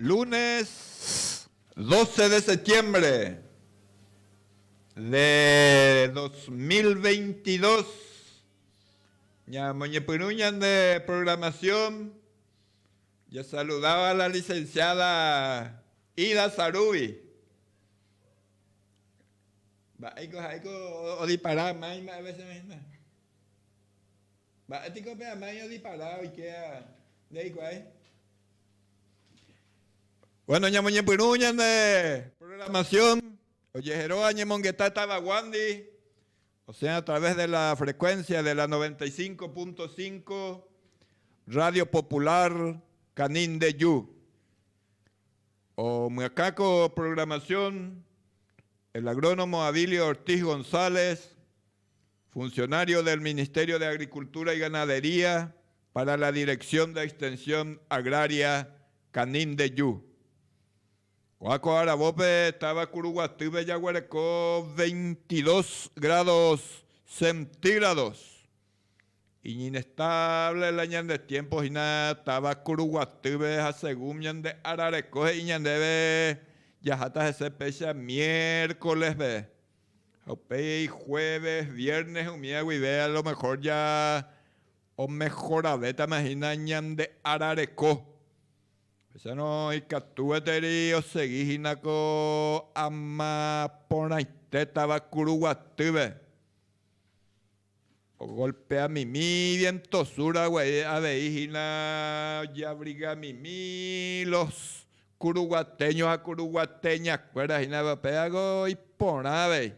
Lunes 12 de septiembre de 2022. Ñamoñepiruñan de programación. Ya saludaba a la licenciada Ida Sarubi. O disparar más a veces mismo. Va a ti copiar más o disparar y queda de ahí cuál. Bueno, ñamoñepiruñan de programación. Oye, Jeroa Ñemonguetá Tabaguandi. O sea, a través de la frecuencia de la 95.5 Radio Popular Canín de Yu. O Muacaco Programación, el agrónomo Abilio Ortiz González, funcionario del Ministerio de Agricultura y Ganadería para la Dirección de Extensión Agraria Canín de Yu. Oaco Arabope estaba Curuguatube Yaguarecó 22 grados centígrados. Y inestable la ñan de tiempos y nada estaba Curuguatube a según ñan de Ararecó y ñan debe yajata ese pecha miércoles ve. Ope jueves, viernes un miego y ve a lo mejor ya o mejorabeta imagina ñan de Ararecó. Esa no y catueteri o seguí hinako ama ponaite estaba Curuguatube. O golpea mimi vientosura güey a veijina ya briga mimi los curuguateños a curuguateñas cueras hina peago y ponave.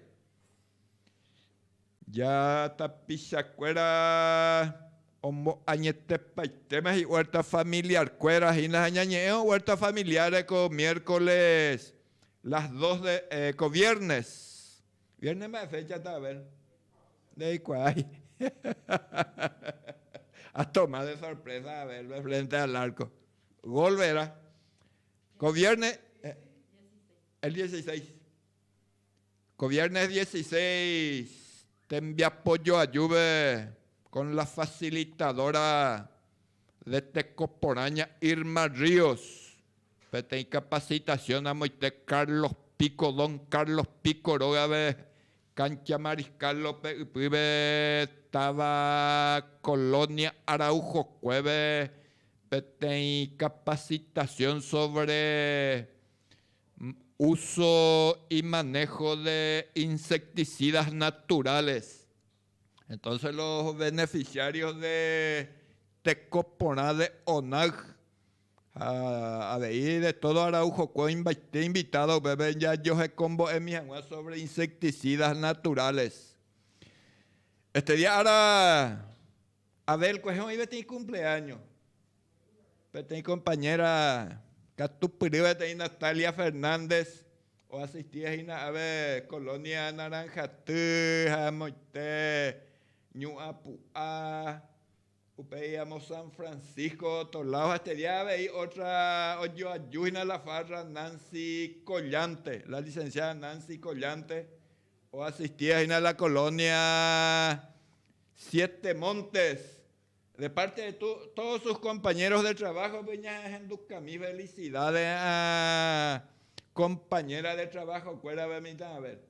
Ya tapicha cuera Omo añete paitemas y huerta familiar cueras y las añañeo huerta familiares con miércoles las 2 de viernes más fecha está a ver de ahí cuál a tomar de sorpresa a ver frente al arco gol verá con viernes el 16 con viernes 16 te envía apoyo a Juve con la facilitadora de Tecoporaña, Irma Ríos. Pete capacitación a Moite Carlos Pico, don Carlos Pico, Rogabe, Cancha Mariscal López, Pibe, estaba Colonia Araujo, Cueve, Pete capacitación sobre uso y manejo de insecticidas naturales. Entonces los beneficiarios de Tecoponá de ONAG, de todo Araujo, invitado, bebé ya yo he combo en mi sobre insecticidas naturales. Este día ahora, Abel, pues hoy tiene cumpleaños. Tiene compañera, Catupiribe, Natalia Fernández, o asistía a ver Colonia Naranjatú, Moite, Ñuapua, veíamos San Francisco, otros lados. Este día veí otra, yo ayuda la farra Nancy Collante, la licenciada Nancy Collante, o asistía a la Colonia Siete Montes, de parte de todos sus compañeros de trabajo, mi felicidades a compañera de trabajo, cuera a ver.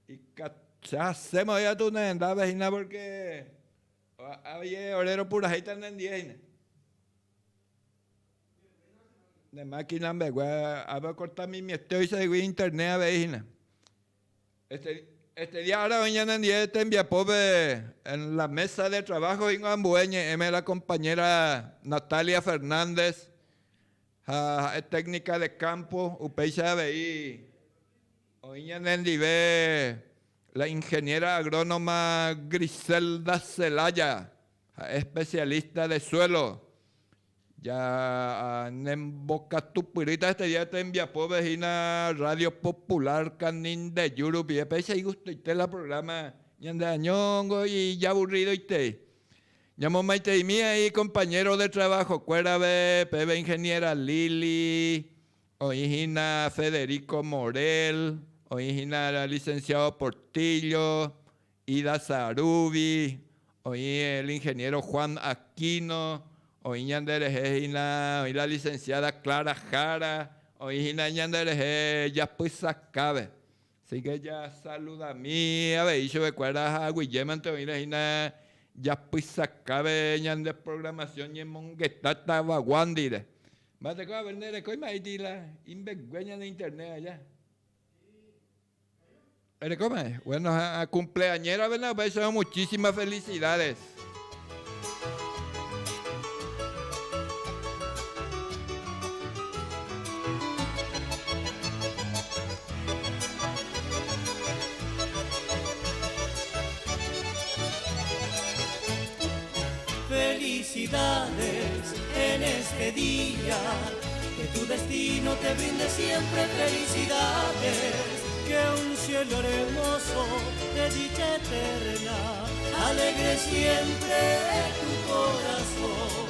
Y ya hacemos ya tu nenda vecina porque había orero pura gente en 10 de máquina me voy a cortar mi miesteo y seguir internet a vecina. Este día ahora mañana en 10 te envía pobre en la mesa de trabajo en Ambueñe, la compañera Natalia Fernández, técnica de campo, upeixa veí, hoy en Dive, la ingeniera agrónoma Griselda Celaya, especialista de suelo. Ya en Boca Tupirita este día te envía por vecina Radio Popular Canín de Yurupi. Especie y gusto y te la programa ñandañongo y ya aburrido y te. Llamo Maite y mía y compañero de trabajo, Cuérabe, Pebe ingeniera Lili, Oijina Federico Morel, Oijina licenciado Portillo, Ida Sarubi, hoy el ingeniero Juan Aquino, hoy ñandereje hoy la licenciada Clara Jara, hoy ñandereje ya pues sacabe. Así que ya saluda a mí, a ver, y yo recuerda a Guillermo Antonio, ya pues sacabe ñande programación y en monguetata vaguandire. Más de cómo vender, ¿cómo me la invergüenza de internet allá? ¿Cómo es? Bueno, a cumpleañera, ¿verdad? Pues eso, muchísimas felicidades. Felicidades en este día, que tu destino te brinde siempre felicidades, que un cielo hermoso de dicha eterna alegre siempre tu corazón.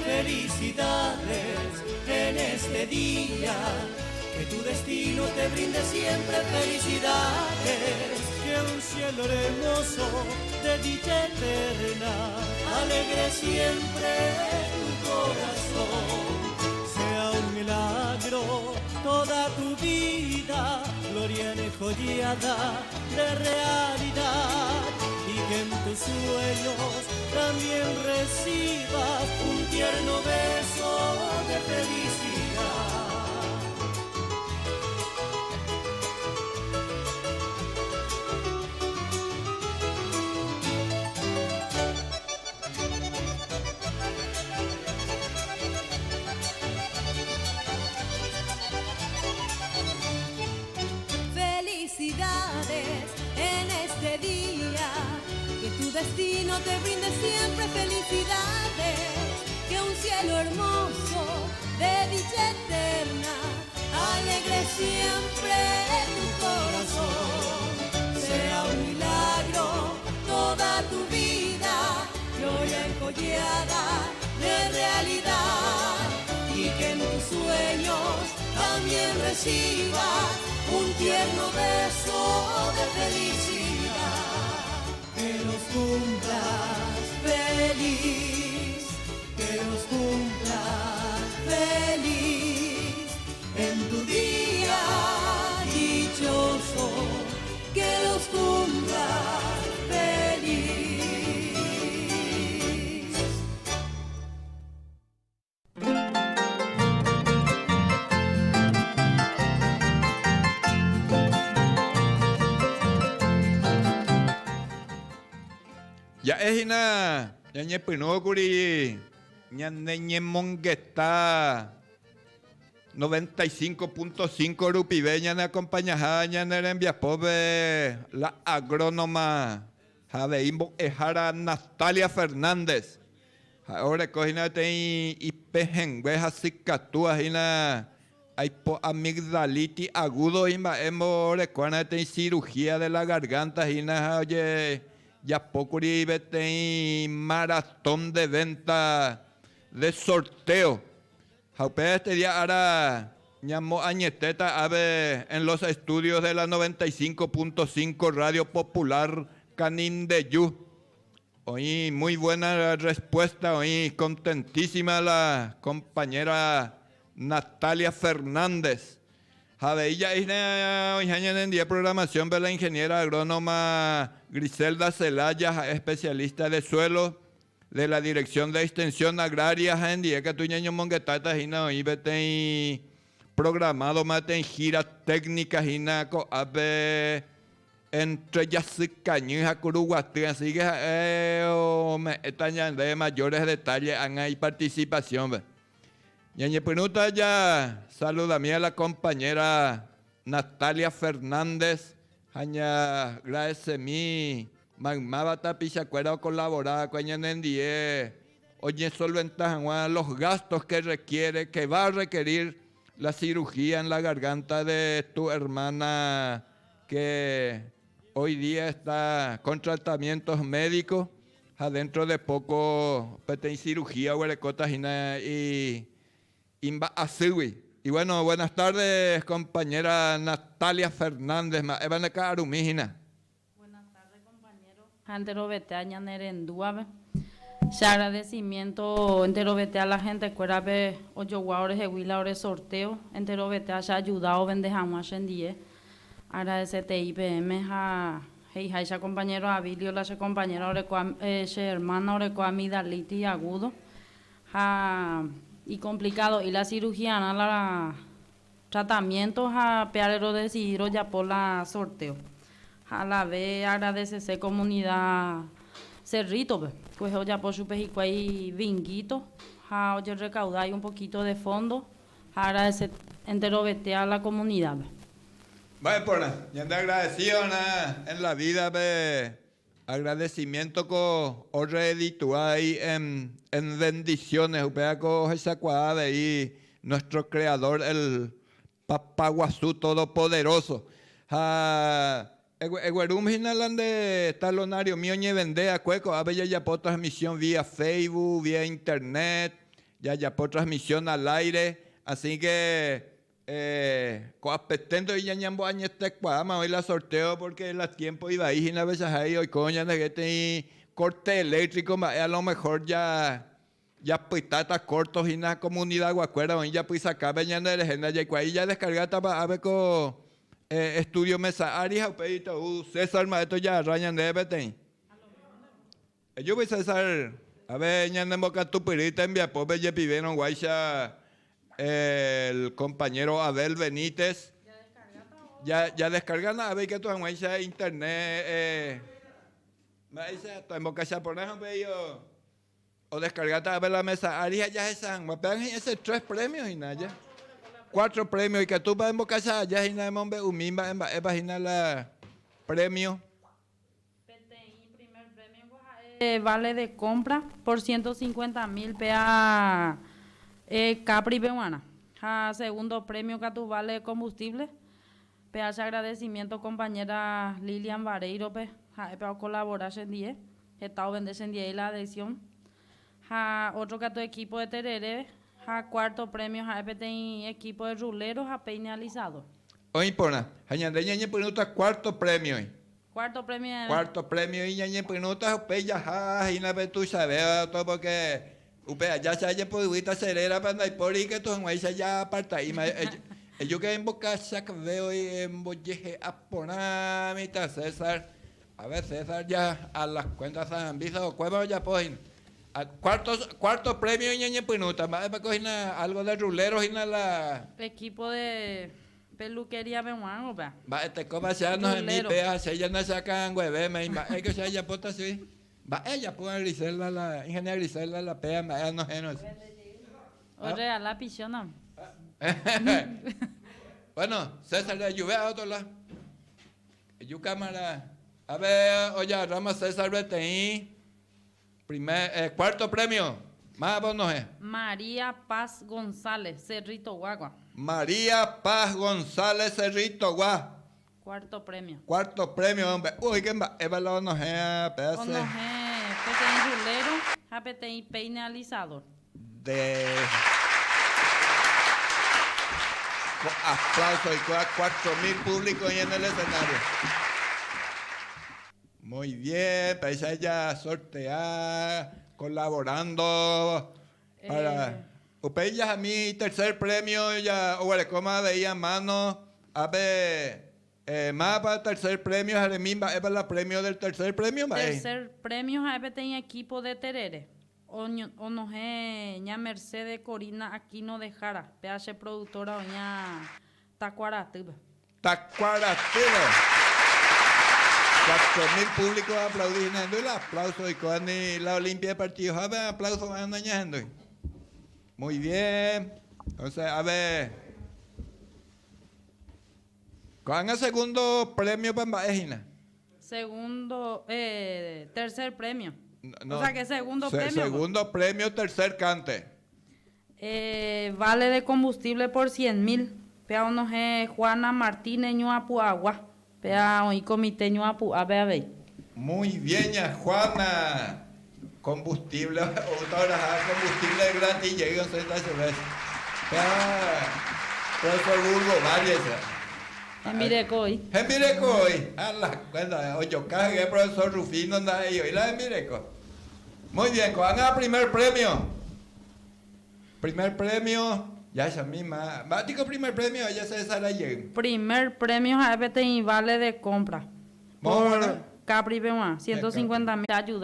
Felicidades en este día, que tu destino te brinde siempre felicidades, que un cielo hermoso de dicha eterna alegre siempre tu corazón. Sea un milagro toda tu vida, gloria enjollada de realidad, y que en tus sueños también recibas un tierno beso de felicidad. Felicidades en este día, que tu destino te brinde siempre felicidades, que un cielo hermoso de dicha eterna alegre siempre tu corazón. Sea un milagro toda tu vida, gloria enjollada de realidad, y que en tus sueños también recibas un tierno beso de felicidad. Que los cumplas feliz, que los cumplas feliz en tu día dichoso, que los cumplas feliz. Ya es ina, ya ñe pinocuri, ña neñe mongueta 95.5 rupibeña ne acompaña ña nerembia pobre la agrónoma Javeimbo Ejara Natalia Fernández. Ahora cogina te y pejengüeja sicatúa hina hay po amigdalitis agudo ima hemos recuerda te cirugía de la garganta hina oye ya poco vete maratón de venta de sorteo. Jaupe este día ahora llamó Añeteta ave en los estudios de la 95.5 Radio Popular Canindeyú. Hoy muy buena respuesta, hoy contentísima la compañera Natalia Fernández. Javeilla hoy en día programación de la ingeniera agrónoma Griselda Celaya, especialista de suelo de la Dirección de Extensión Agraria en día que tu ñaño monguetata hina hoy vete programado mate en giras técnicas hina co ave entre Yasicaño y Jacuruguatí, así que me están de mayores detalles hay participación. Ñañe Pinuta ya saluda a mí a la compañera Natalia Fernández. Aña gracias mi magmaba tapicha cuero colaborar con ñanendie. Oye solventar los gastos que requiere, que va a requerir la cirugía en la garganta de tu hermana que hoy día está con tratamientos médicos. Adentro de poco peten cirugía huerecotas y Imba Asiwi. Y bueno, buenas tardes, compañera Natalia Fernández. Buenas tardes, compañero. Antero Betaña Nerenduabe. Ya agradecimiento entero vete a la gente cuera ve ocho guaures de huila ore sorteo entero vete haya ayudado vendejamos en agradecete IPM a ya compañero Abilio la compañera ore hermana ore amidaliti agudo y complicado y la cirugía la tratamientos a pearero decidido ya por la sorteo a la vez agradecerse comunidad Cerrito, pues ya por su pejicuay vinguito, oye recaudar un poquito de fondo, agradecer entero vete a la comunidad. Bueno, por ya te agradecido en la vida, agradecimiento con reedituay en bendiciones, con esa cuadra de ahí, nuestro creador, el Papaguazú Todopoderoso. Eguerum hinalan de talonario mío ñe vendea cueco, a ver ya por transmisión vía Facebook, vía internet, ya por transmisión al aire, así que coapetendo y ya ñambo año este cuadama hoy la sorteo porque la tiempo iba ahí y una vez ahí hoy coña de que te corte eléctrico, a lo mejor ya pitata cortos y una comunidad guacuera hoy ya pues sacar veñando de legenda ya descargata a ver con estudio mesa Arias o César Maestro ya rayan de Betén. Yo voy César a ver ya en boca tu pirita en vía pobre ya pidieron guacha el compañero Abel Benítez. Ya descargan a ver que tú en guacha internet me dice tu en boca ya por ejemplo o descargate a ver la mesa Arias ya están me pegan ese 3 premios y nada. 4 premios y que tú vas a invocar allá y nada más umimba en la premio. Primer premio vale de compra por 150,000 pea Capri peruana. Segundo premio que tú vale de combustible. Pea agradecimiento compañera Lilian Vareiro pe colaborar en 10. Estado vendes en 10 la adhesión. Otro que tu equipo de Terere. Cuarto premio a equipo de ruleros a peinalizado. Oye, pona, ñañe pregunta cuarto premio. Cuarto premio. Cuarto premio y ñañe pregunta peya y na tú sabes todo porque ya se haya podido cerera para por y que tú en ya aparta y yo que en boca saca veo y en bolleje a poner mitad César. A ver César ya a las cuentas han visto cueva ya ponen. Cuarto premio y ñañe pinuta, va a coger algo de ruleros y la equipo de peluquería Bemuango, va. Va este copa se nos en mi pea, se ya no sacan hueve, me es que se haya puesto así. Va ella puede Griselda la ingeniera Griselda la pea, me no genos. Oye, a la pichona. Bueno, César de lluvia a otro lado. Yo cámara. A ver, oye, Rama César Beteí. Cuarto premio. Más bonos es. María Paz González, Cerrito Guagua. María Paz González, Cerrito Guagua. Cuarto premio. Cuarto premio, hombre. Uy, ¿qué va? Eva lo no es, pedazo. PTI rulero, PTI peinalizador. Aplausos y 4,000 públicos en el escenario. Muy bien, pues ella sortear, colaborando para ya a mí tercer premio ya o le coma de ella mano a ver más para tercer premio Jeremín va para el premio del tercer premio tercer premio a en equipo de Terere o no ña Mercedes Corina Aquino de Jara PH productora oña Tacuaratuba 4,000 públicos aplaudiendo y el aplauso y con la Olimpia de partidos. A ver, aplausos van dañando. Muy bien. Entonces, a ver. ¿Cuál es el segundo premio para Embajina? Tercer premio. No, o sea, que segundo premio. Segundo premio, tercer cante. Vale de combustible por 100,000. Pea uno Juana Martínez Ñuapuagua. Pea hoy comité Ñuapu a ver. Muy bien, ya Juana. Combustible, combustible gratis llega a esta cerveza. Profesor Burgo, varias. En Mirecoy. En Mirecoy. A la cuenta, oye, caje, profesor Rufino anda ahí, y la de Mireco. Muy bien, cuando haga primer premio. Primer premio, ya esa misma. ¿Bático primer premio? Ya se desarrolló. Primer premio a EPT y vale de compra. Vamos a ver. Por Capri Pehuán, 150.000. Ayuda.